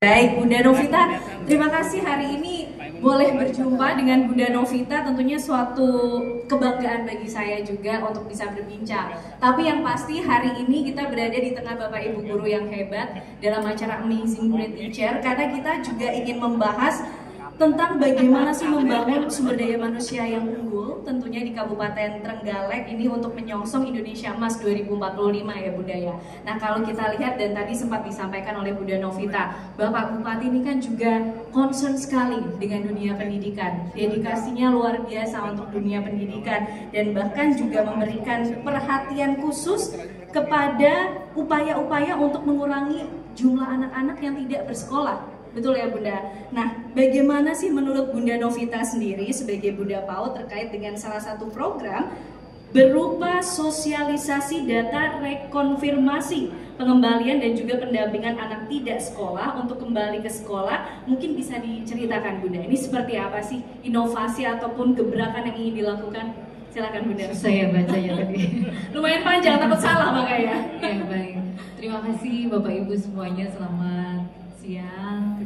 Baik, Bunda Novita, terima kasih hari ini boleh berjumpa dengan Bunda Novita. Tentunya suatu kebanggaan bagi saya juga untuk bisa berbincang. Tapi yang pasti hari ini kita berada di tengah Bapak Ibu guru yang hebat dalam acara Amazing Great Teacher, karena kita juga ingin membahas tentang bagaimana sih membangun sumber daya manusia yang unggul tentunya di Kabupaten Trenggalek ini untuk menyongsong Indonesia Emas 2045 ya Bunda ya. Nah kalau kita lihat dan tadi sempat disampaikan oleh Bunda Novita, Bapak Bupati ini kan juga concern sekali dengan dunia pendidikan. Dedikasinya luar biasa untuk dunia pendidikan dan bahkan juga memberikan perhatian khusus kepada upaya-upaya untuk mengurangi jumlah anak-anak yang tidak bersekolah. Betul ya Bunda? Nah, bagaimana sih menurut Bunda Novita sendiri sebagai Bunda PAUD terkait dengan salah satu program berupa sosialisasi data rekonfirmasi pengembalian dan juga pendampingan anak tidak sekolah untuk kembali ke sekolah? Mungkin bisa diceritakan Bunda, ini seperti apa sih inovasi ataupun gebrakan yang ingin dilakukan? Silakan Bunda. Saya baca ya tadi. Lumayan panjang, takut salah makanya. Ya baik. Terima kasih Bapak Ibu semuanya, selamat siang.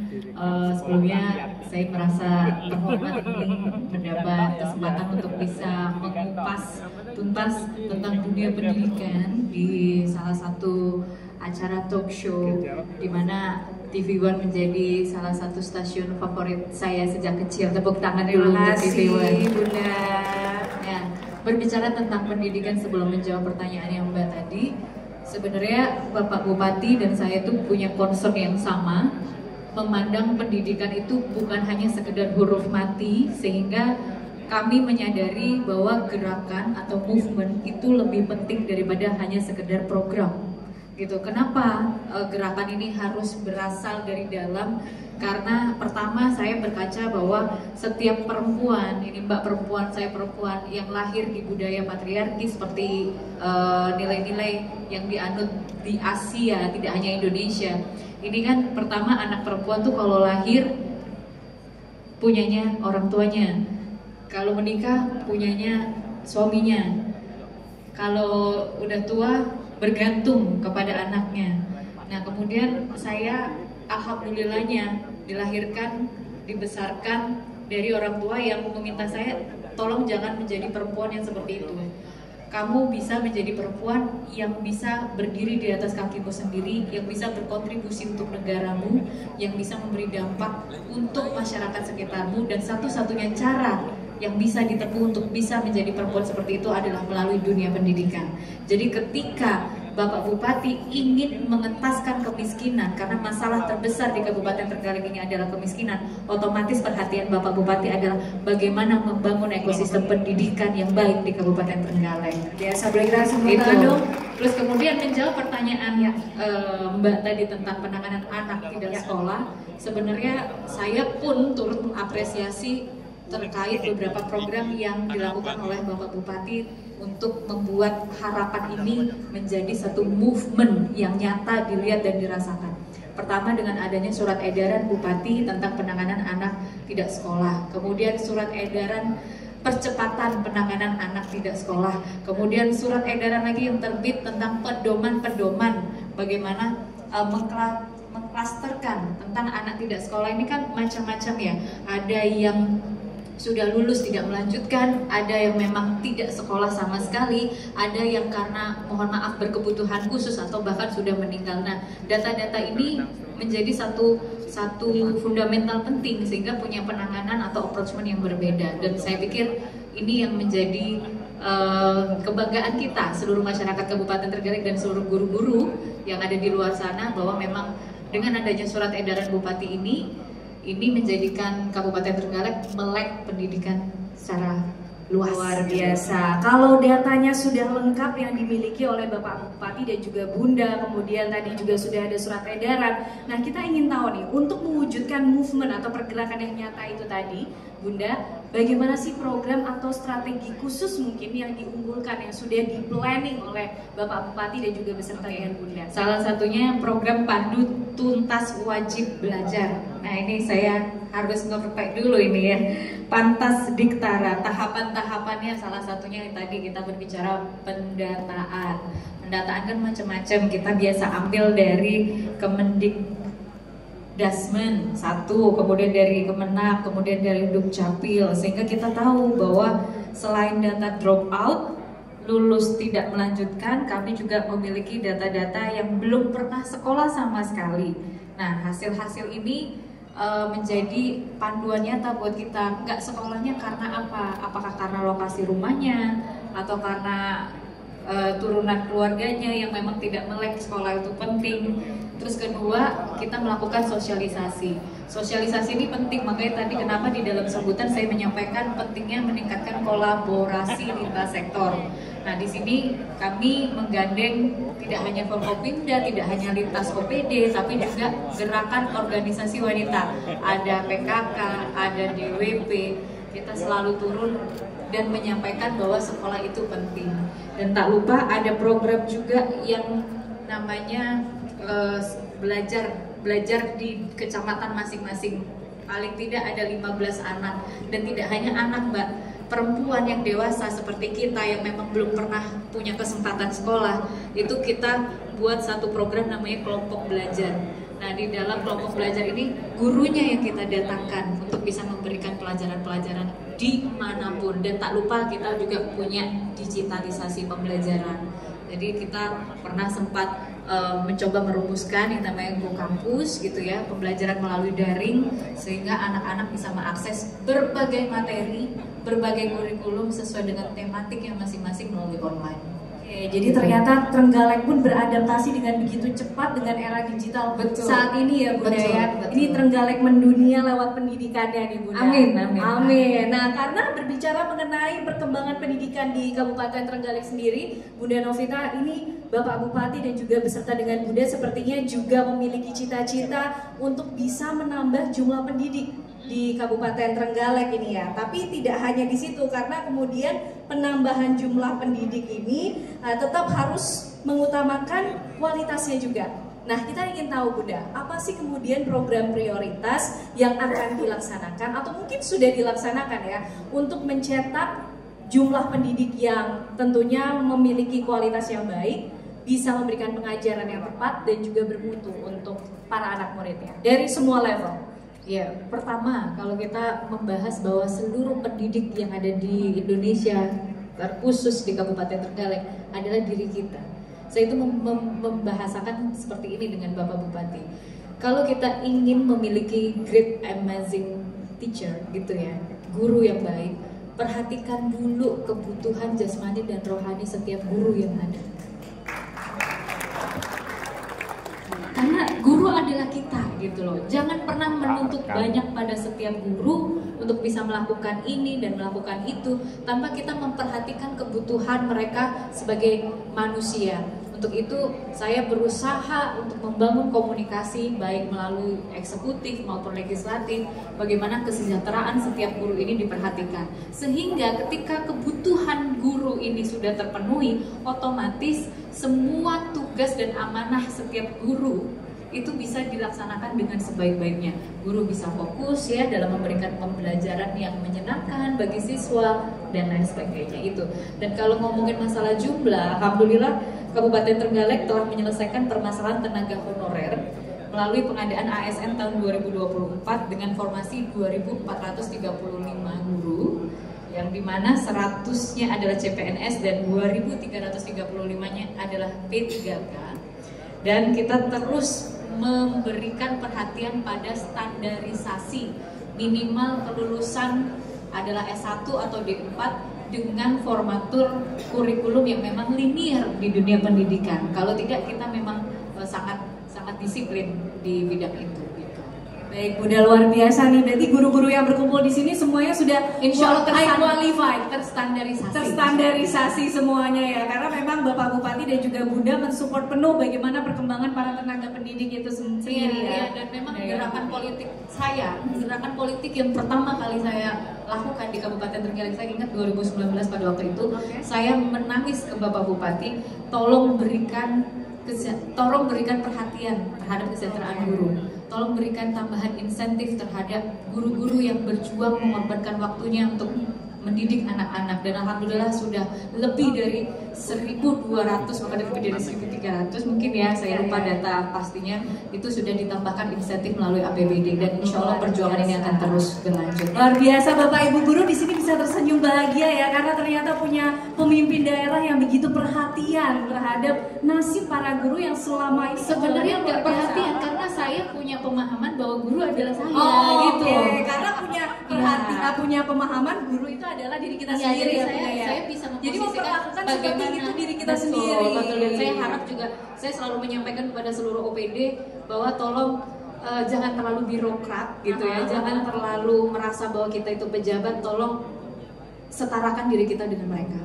Sebelumnya saya merasa terhormat ini mendapat kesempatan untuk bisa mengupas tuntas tentang dunia pendidikan di salah satu acara talk show di mana TV One menjadi salah satu stasiun favorit saya sejak kecil. Tepuk tangan dulu untuk TV One. Bunda. Ya, berbicara tentang pendidikan sebelum menjawab pertanyaan yang Mbak tadi, sebenarnya Bapak Bupati dan saya tuh punya concern yang sama, memandang pendidikan itu bukan hanya sekedar huruf mati, sehingga kami menyadari bahwa gerakan atau movement itu lebih penting daripada hanya sekedar program. Gitu. Kenapa gerakan ini harus berasal dari dalam? Karena pertama saya berkaca bahwa setiap perempuan, ini Mbak perempuan, saya perempuan yang lahir di budaya patriarki seperti nilai-nilai yang dianut di Asia, tidak hanya Indonesia. Ini kan pertama anak perempuan tuh kalau lahir punyanya orang tuanya, kalau menikah punyanya suaminya, kalau udah tua bergantung kepada anaknya. Nah kemudian saya alhamdulillahnya dilahirkan, dibesarkan dari orang tua yang meminta saya tolong jangan menjadi perempuan yang seperti itu. Kamu bisa menjadi perempuan yang bisa berdiri di atas kakimu sendiri, yang bisa berkontribusi untuk negaramu, yang bisa memberi dampak untuk masyarakat sekitarmu, dan satu-satunya cara yang bisa ditempuh untuk bisa menjadi perempuan seperti itu adalah melalui dunia pendidikan. Jadi ketika Bapak Bupati ingin mengentaskan kemiskinan, karena masalah terbesar di Kabupaten Trenggalek ini adalah kemiskinan, otomatis perhatian Bapak Bupati adalah bagaimana membangun ekosistem pendidikan yang baik di Kabupaten Trenggalek. Biasa berikan itu. Terus kemudian menjawab pertanyaan Mbak tadi tentang penanganan anak tidak sekolah, sebenarnya saya pun turut mengapresiasi terkait beberapa program yang dilakukan oleh Bapak Bupati untuk membuat harapan ini menjadi satu movement yang nyata dilihat dan dirasakan. Pertama dengan adanya surat edaran Bupati tentang penanganan anak tidak sekolah, kemudian surat edaran percepatan penanganan anak tidak sekolah, kemudian surat edaran lagi yang terbit tentang pedoman-pedoman bagaimana mengklasterkan tentang anak tidak sekolah. Ini kan macam-macam ya, ada yang sudah lulus tidak melanjutkan, ada yang memang tidak sekolah sama sekali, ada yang karena mohon maaf berkebutuhan khusus atau bahkan sudah meninggal. Nah, data-data ini menjadi satu fundamental penting sehingga punya penanganan atau approachment yang berbeda, dan saya pikir ini yang menjadi kebanggaan kita seluruh masyarakat Kabupaten Trenggalek dan seluruh guru-guru yang ada di luar sana, bahwa memang dengan adanya surat edaran Bupati ini menjadikan Kabupaten Trenggalek melek pendidikan secara luar biasa. Kalau datanya sudah lengkap yang dimiliki oleh Bapak Bupati dan juga Bunda, kemudian tadi juga sudah ada surat edaran. Nah, kita ingin tahu nih, untuk mewujudkan movement atau pergerakan yang nyata itu tadi, Bunda, bagaimana sih program atau strategi khusus mungkin yang diunggulkan, yang sudah di-planning oleh Bapak Bupati dan juga beserta dengan Bunda? Salah satunya program Pandu Tuntas Wajib Belajar. Nah ini saya harus nge-feedback dulu ini ya. Pantas Diktara, tahapan-tahapannya salah satunya yang tadi kita berbicara pendataan kan macam-macam. Kita biasa ambil dari Dasmen satu, kemudian dari Kemenak, kemudian dari Dukcapil, sehingga kita tahu bahwa selain data drop out, lulus tidak melanjutkan, kami juga memiliki data-data yang belum pernah sekolah sama sekali. Nah, hasil-hasil ini menjadi panduan nyata buat kita. Nggak sekolahnya karena apa? Apakah karena lokasi rumahnya atau karena turunan keluarganya yang memang tidak melek sekolah itu penting. Terus kedua, kita melakukan sosialisasi. Sosialisasi ini penting, makanya tadi kenapa di dalam sambutan saya menyampaikan pentingnya meningkatkan kolaborasi lintas sektor. Nah, di sini kami menggandeng tidak hanya Forkopimda, tidak hanya lintas OPD, tapi juga gerakan organisasi wanita. Ada PKK, ada DWP. Kita selalu turun dan menyampaikan bahwa sekolah itu penting. Dan tak lupa ada program juga yang namanya belajar di kecamatan masing-masing. Paling tidak ada 15 anak, dan tidak hanya anak, Mbak, perempuan yang dewasa seperti kita yang memang belum pernah punya kesempatan sekolah, itu kita buat satu program namanya kelompok belajar. Nah, di dalam kelompok belajar ini gurunya yang kita datangkan untuk bisa memberikan pelajaran-pelajaran dimanapun. Dan tak lupa kita juga punya digitalisasi pembelajaran. Jadi kita pernah sempat mencoba merumuskan yang namanya Go Kampus gitu ya, pembelajaran melalui daring, sehingga anak-anak bisa mengakses berbagai materi, berbagai kurikulum sesuai dengan tematik yang masing-masing melalui online. Oke, jadi ternyata Trenggalek pun beradaptasi dengan begitu cepat dengan era digital saat ini ya Bunda ya. Ini Trenggalek mendunia lewat pendidikannya nih Bunda. Amin, amin. Amin. Nah, karena berbicara mengenai perkembangan pendidikan di Kabupaten Trenggalek sendiri, Bunda Novita ini Bapak Bupati dan juga beserta dengan Bunda sepertinya juga memiliki cita-cita untuk bisa menambah jumlah pendidik di Kabupaten Trenggalek ini ya. Tapi tidak hanya di situ, karena kemudian penambahan jumlah pendidik ini tetap harus mengutamakan kualitasnya juga. Nah, kita ingin tahu Bunda, apa sih kemudian program prioritas yang akan dilaksanakan atau mungkin sudah dilaksanakan ya untuk mencetak jumlah pendidik yang tentunya memiliki kualitas yang baik, bisa memberikan pengajaran yang tepat dan juga bermutu untuk para anak muridnya dari semua level. Ya, pertama kalau kita membahas bahwa seluruh pendidik yang ada di Indonesia, terkhusus di Kabupaten Trenggalek, adalah diri kita. Saya itu membahasakan seperti ini dengan Bapak Bupati. Kalau kita ingin memiliki great amazing teacher gitu ya, guru yang baik, perhatikan dulu kebutuhan jasmani dan rohani setiap guru yang ada. Karena guru adalah kita gitu loh. Jangan pernah menuntut banyak pada setiap guru untuk bisa melakukan ini dan melakukan itu tanpa kita memperhatikan kebutuhan mereka sebagai manusia. Untuk itu saya berusaha untuk membangun komunikasi baik melalui eksekutif maupun legislatif, bagaimana kesejahteraan setiap guru ini diperhatikan. Sehingga ketika kebutuhan guru ini sudah terpenuhi, otomatis semua tugas dan amanah setiap guru itu bisa dilaksanakan dengan sebaik-baiknya. Guru bisa fokus ya dalam memberikan pembelajaran yang menyenangkan bagi siswa dan lain sebagainya itu. Dan kalau ngomongin masalah jumlah, alhamdulillah Kabupaten Trenggalek telah menyelesaikan permasalahan tenaga honorer melalui pengadaan ASN tahun 2024 dengan formasi 2.435 guru, yang dimana 100-nya adalah CPNS dan 2.335-nya adalah P3K. Dan kita terus memberikan perhatian pada standarisasi minimal kelulusan adalah S1 atau D4 dengan formatur kurikulum yang memang linear di dunia pendidikan. Kalau tidak, kita memang sangat disiplin di bidang itu. Baik, udah luar biasa nih. Berarti guru-guru yang berkumpul di sini semuanya sudah insya Allah qualified, terstandarisasi semuanya ya. Karena memang Bapak Bupati dan juga Bunda mensupport penuh bagaimana perkembangan para tenaga pendidik itu sendiri ya. Dan memang gerakan gerakan politik yang pertama kali saya lakukan di Kabupaten Trenggalek, saya ingat 2019 pada waktu itu, saya menangis ke Bapak Bupati, tolong berikan perhatian terhadap kesejahteraan guru. Tolong berikan tambahan insentif terhadap guru-guru yang berjuang mengorbankan waktunya untuk mendidik anak-anak, dan alhamdulillah sudah lebih dari 1.200, bahkan lebih dari 1.300 mungkin ya, saya lupa data pastinya, itu sudah ditambahkan insentif melalui APBD, dan insya Allah perjuangan ini akan terus berlanjut. Luar biasa Bapak Ibu guru di sini bisa tersenyum bahagia ya, karena ternyata punya pemimpin daerah yang begitu perhatian terhadap nasib para guru yang selama ini sebenarnya nggak perhatian, karena saya punya pemahaman bahwa guru adalah saya, gitu. Okay. Karena punya pemahaman guru itu adalah diri kita sendiri. Saya bisa memperlakukan seperti itu diri kita betul, sendiri. Betul. Dan saya harap juga, saya selalu menyampaikan kepada seluruh OPD bahwa tolong jangan terlalu birokrat gitu ya, jangan terlalu merasa bahwa kita itu pejabat, tolong setarakan diri kita dengan mereka.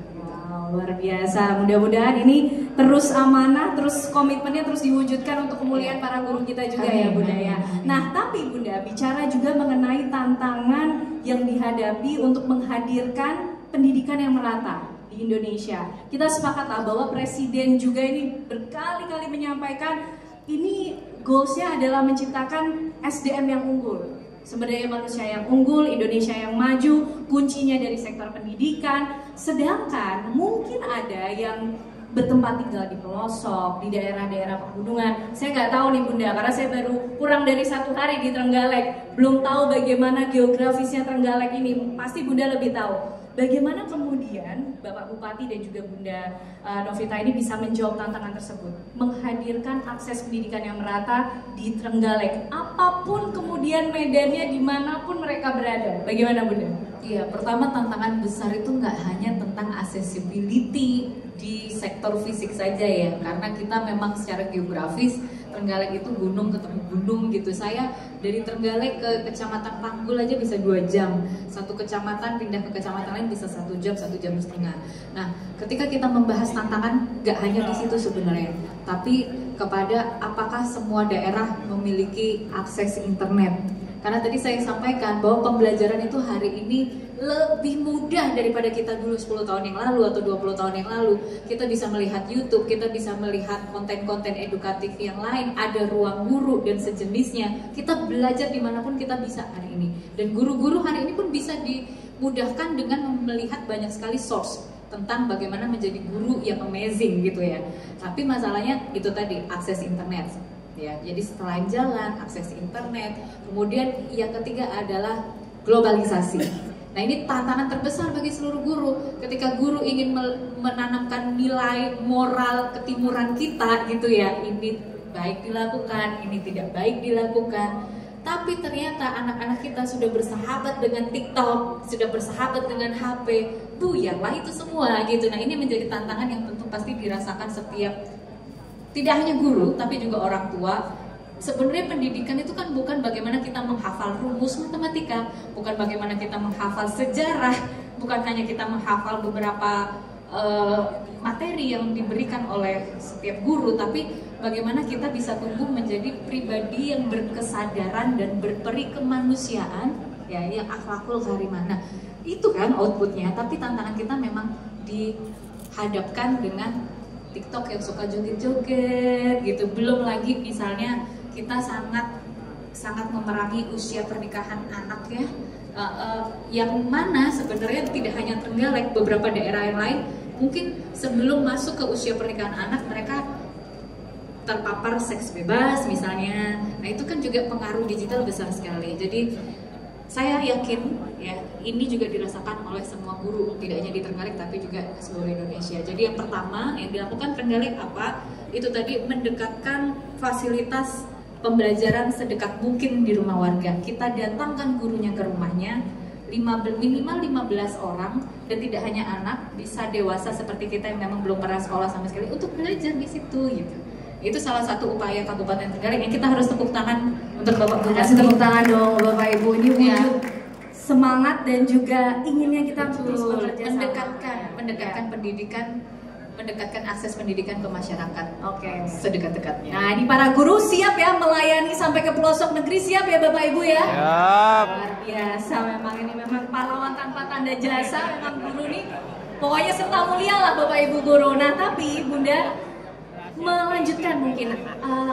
Luar biasa, mudah-mudahan ini terus amanah, terus komitmennya terus diwujudkan untuk kemuliaan para guru kita juga ya Bunda ya. Nah tapi Bunda, bicara juga mengenai tantangan yang dihadapi untuk menghadirkan pendidikan yang merata di Indonesia. Kita sepakatlah bahwa Presiden juga ini berkali-kali menyampaikan ini goalsnya adalah menciptakan SDM yang unggul, sumber daya manusia yang unggul, Indonesia yang maju, kuncinya dari sektor pendidikan. Sedangkan mungkin ada yang bertempat tinggal di pelosok, di daerah-daerah pegunungan. Saya nggak tahu nih Bunda, karena saya baru kurang dari 1 hari di Trenggalek, belum tahu bagaimana geografisnya Trenggalek ini. Pasti Bunda lebih tahu. Bagaimana kemudian Bapak Bupati dan juga Bunda Novita ini bisa menjawab tantangan tersebut, menghadirkan akses pendidikan yang merata di Trenggalek, apapun kemudian medannya, dimanapun mereka berada. Bagaimana Bunda? Iya, pertama tantangan besar itu nggak hanya tentang accessibility di sektor fisik saja ya, karena kita memang secara geografis Trenggalek itu gunung ketemu gunung gitu. Saya dari Trenggalek ke Kecamatan Panggul aja bisa 2 jam, satu kecamatan pindah ke kecamatan lain bisa 1 jam, 1 jam setengah. Nah, ketika kita membahas tantangan, nggak hanya di situ sebenarnya, tapi kepada apakah semua daerah memiliki akses internet. Karena tadi saya sampaikan bahwa pembelajaran itu hari ini lebih mudah daripada kita dulu 10 tahun yang lalu atau 20 tahun yang lalu. Kita bisa melihat YouTube, kita bisa melihat konten-konten edukatif yang lain, ada ruang guru dan sejenisnya. Kita belajar dimanapun kita bisa hari ini. Dan guru-guru hari ini pun bisa dimudahkan dengan melihat banyak sekali source tentang bagaimana menjadi guru yang amazing gitu ya. Tapi masalahnya itu tadi, akses internet. Ya, jadi selain jalan, akses internet, kemudian yang ketiga adalah globalisasi. Nah ini tantangan terbesar bagi seluruh guru. Ketika guru ingin menanamkan nilai moral ketimuran kita gitu ya, ini baik dilakukan, ini tidak baik dilakukan. Tapi ternyata anak-anak kita sudah bersahabat dengan TikTok, sudah bersahabat dengan HP, buyarlah itu semua gitu. Nah ini menjadi tantangan yang tentu pasti dirasakan setiap, tidak hanya guru, tapi juga orang tua. Sebenarnya pendidikan itu kan bukan bagaimana kita menghafal rumus matematika, bukan bagaimana kita menghafal sejarah, bukan hanya kita menghafal beberapa materi yang diberikan oleh setiap guru, tapi bagaimana kita bisa tumbuh menjadi pribadi yang berkesadaran dan berperi kemanusiaan, ya, yang akhlakul karimah. Itu kan outputnya, tapi tantangan kita memang dihadapkan dengan TikTok yang suka joget-joget gitu. Belum lagi misalnya kita sangat memerangi usia pernikahan anak ya, yang mana sebenarnya tidak hanya Trenggalek, beberapa daerah yang lain mungkin sebelum masuk ke usia pernikahan anak mereka terpapar seks bebas misalnya. Nah itu kan juga pengaruh digital besar sekali. Jadi saya yakin ya ini juga dirasakan oleh semua guru, tidak hanya di Trenggalek tapi juga seluruh Indonesia. Jadi yang pertama yang dilakukan Trenggalek apa? Itu tadi mendekatkan fasilitas pembelajaran sedekat mungkin di rumah warga. Kita datangkan gurunya ke rumahnya, minimal 15 orang, dan tidak hanya anak, bisa dewasa seperti kita yang memang belum pernah sekolah sama sekali untuk belajar di situ gitu. Itu salah satu upaya Kabupaten Trenggalek yang kita harus tepuk tangan untuk Bapak Bupati. Kasih tepuk tangan dong Bapak Ibu, ini wujud semangat dan juga inginnya kita terus bekerja mendekatkan pendidikan, mendekatkan akses pendidikan ke masyarakat. Oke. Sedekat-dekatnya. Nah, ini para guru siap ya melayani sampai ke pelosok negeri, siap ya Bapak Ibu ya? Siap. Luar biasa, memang ini memang pahlawan tanpa tanda jasa, memang guru nih. Pokoknya serta mulia lah Bapak Ibu guru. Nah, tapi Bunda, melanjutkan mungkin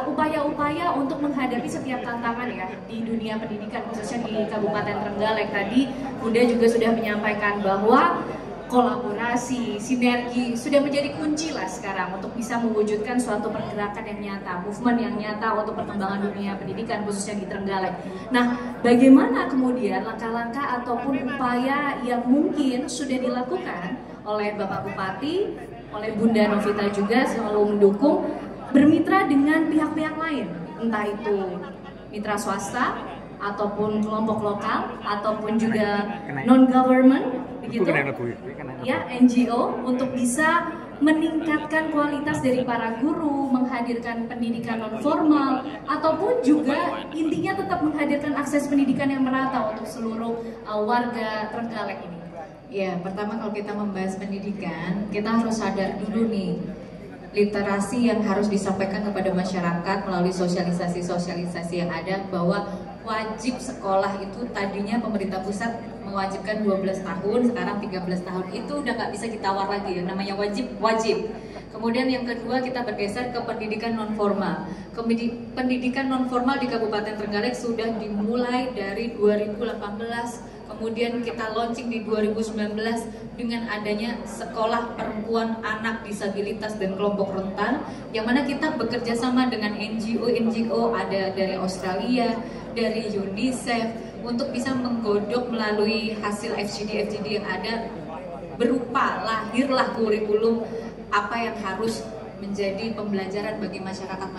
upaya-upaya untuk menghadapi setiap tantangan ya di dunia pendidikan, khususnya di Kabupaten Trenggalek. Tadi Bunda juga sudah menyampaikan bahwa kolaborasi, sinergi sudah menjadi kunci lah sekarang untuk bisa mewujudkan suatu pergerakan yang nyata, movement yang nyata untuk perkembangan dunia pendidikan khususnya di Trenggalek. Nah, bagaimana kemudian langkah-langkah ataupun upaya yang mungkin sudah dilakukan oleh Bapak Bupati, oleh Bunda Novita juga selalu mendukung, bermitra dengan pihak-pihak lain, entah itu mitra swasta ataupun kelompok lokal ataupun juga non-government begitu ya, NGO, untuk bisa meningkatkan kualitas dari para guru, menghadirkan pendidikan non formal, ataupun juga intinya tetap menghadirkan akses pendidikan yang merata untuk seluruh warga Trenggalek ini. Ya, pertama kalau kita membahas pendidikan, kita harus sadar dulu nih, literasi yang harus disampaikan kepada masyarakat melalui sosialisasi yang ada, bahwa wajib sekolah itu tadinya pemerintah pusat mewajibkan 12 tahun, sekarang 13 tahun. Itu udah nggak bisa ditawar lagi, yang namanya wajib. Kemudian yang kedua, kita bergeser ke pendidikan non formal. Pendidikan non formal di Kabupaten Trenggalek sudah dimulai dari 2018. Kemudian kita launching di 2019 dengan adanya sekolah perempuan anak disabilitas dan kelompok rentan, yang mana kita bekerja sama dengan NGO ada dari Australia, dari UNICEF, untuk bisa menggodok melalui hasil FGD yang ada, berupa lahirlah kurikulum apa yang harus menjadi pembelajaran bagi masyarakat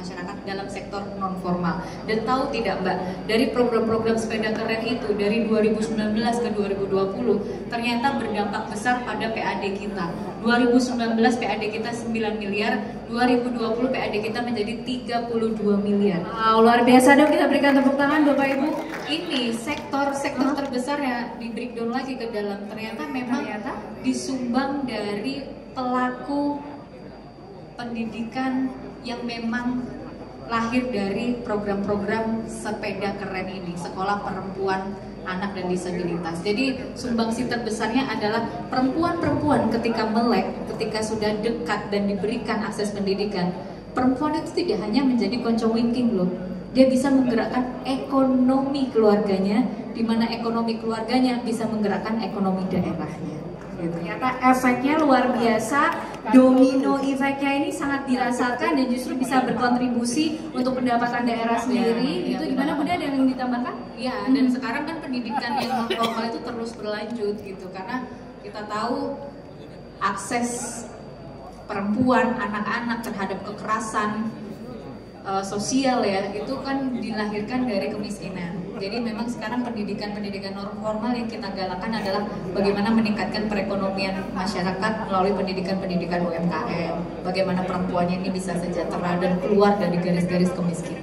dalam sektor non formal. Dan tahu tidak Mbak, dari program-program sepeda keren itu dari 2019 ke 2020 ternyata berdampak besar pada PAD kita. 2019 PAD kita 9 miliar, 2020 PAD kita menjadi 32 miliar. Wow, luar biasa dong, kita berikan tepuk tangan Bapak Ibu. Ini sektor terbesar ya, di breakdown lagi ke dalam, ternyata memang disumbang dari pelaku pendidikan yang memang lahir dari program-program sepeda keren ini, sekolah perempuan anak dan disabilitas. Jadi sumbangsi terbesarnya adalah perempuan-perempuan ketika melek, ketika sudah dekat dan diberikan akses pendidikan. Perempuan itu tidak hanya menjadi konco winking loh, dia bisa menggerakkan ekonomi keluarganya, di mana ekonomi keluarganya bisa menggerakkan ekonomi daerahnya. Ternyata efeknya luar biasa, domino efeknya ini sangat dirasakan dan justru bisa berkontribusi untuk pendapatan daerah sendiri. Itu gimana Bunda, ada yang ditambahkan? Ya, dan sekarang kan pendidikan yang non formal itu terus berlanjut gitu, karena kita tahu akses perempuan, anak-anak terhadap kekerasan sosial ya, itu kan dilahirkan dari kemiskinan. Jadi memang sekarang pendidikan non formal yang kita galakan adalah bagaimana meningkatkan perekonomian masyarakat melalui pendidikan UMKM, bagaimana perempuannya ini bisa sejahtera dan keluar dari garis-garis kemiskinan.